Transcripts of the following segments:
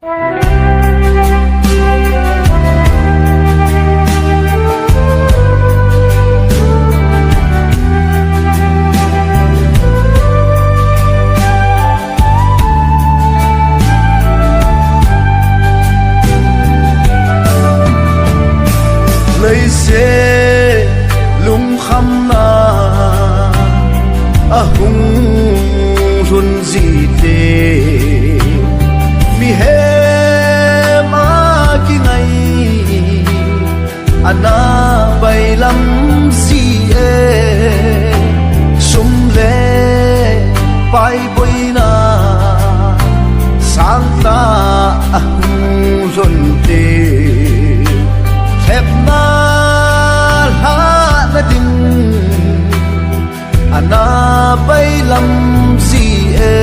lấy xe lung khăm na a hung run gì thế mi he ma ki ngày ana bay lắm gì e sum le bay bơi na sang ta a hung run thế hẹp na la na din ana bay lắm gì e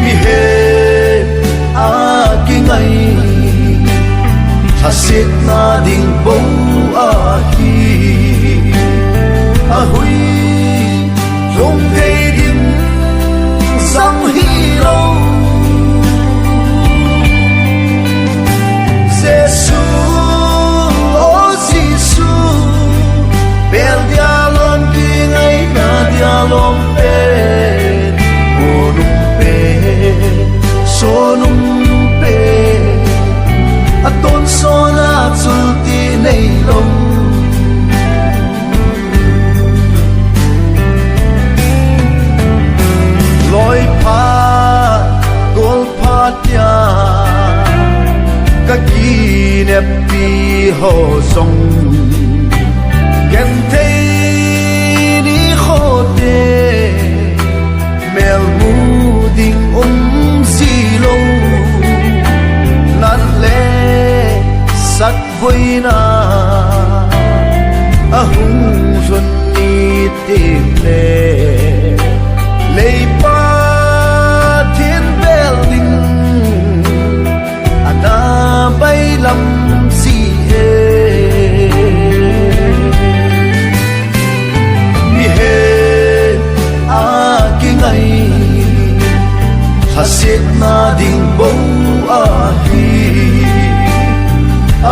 mi he a ki ngày tha sit na ding bo a hi a hui rong thei dim sang hi lo Dialog pe, onum pe, sonum pe, aton sona zulti nei long. Loi pa, gol pa tia, kaki nepi ho song, gente. Mel mu ding silo nan le sat voi na a hung sun ni tim le pa thiên bel ding ana bay lam si e mi he ngày tha sit na ding bo a hi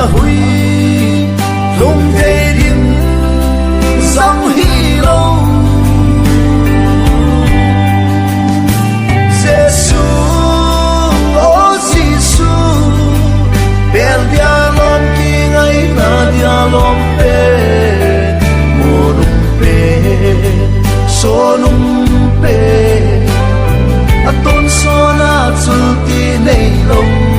a hui rong thei dim sang hi lo Giêsu o Giêsu bel dia lom ki ngai na dia lom pe monum pe sonum aton sona zulti nei long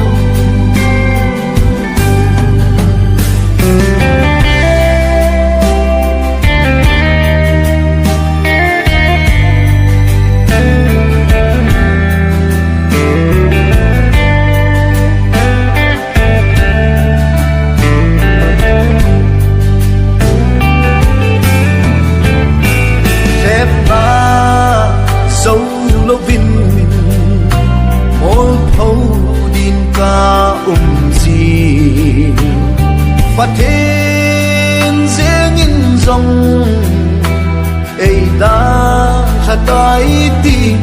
và thiên riêng in dòng ấy ta thật cái tin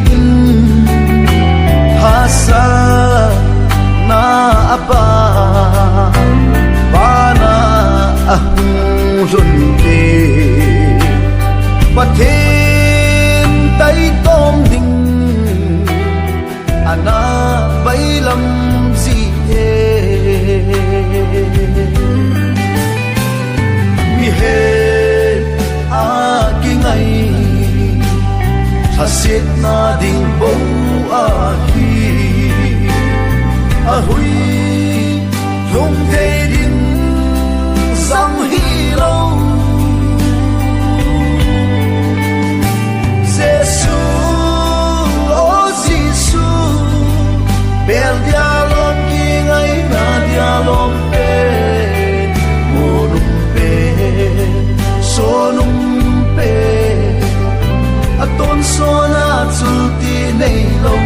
hasa na apa bana ahung runte và thiên tay tom ding ana bay lam gì mi he a ki ngày tha sit na ding bo a hi a hui rong thei ding sang hi lo Giêsu o Giêsu bel dia lom ki ngày na dia lom pe monum pe sonum pe aton sona zulti nei lo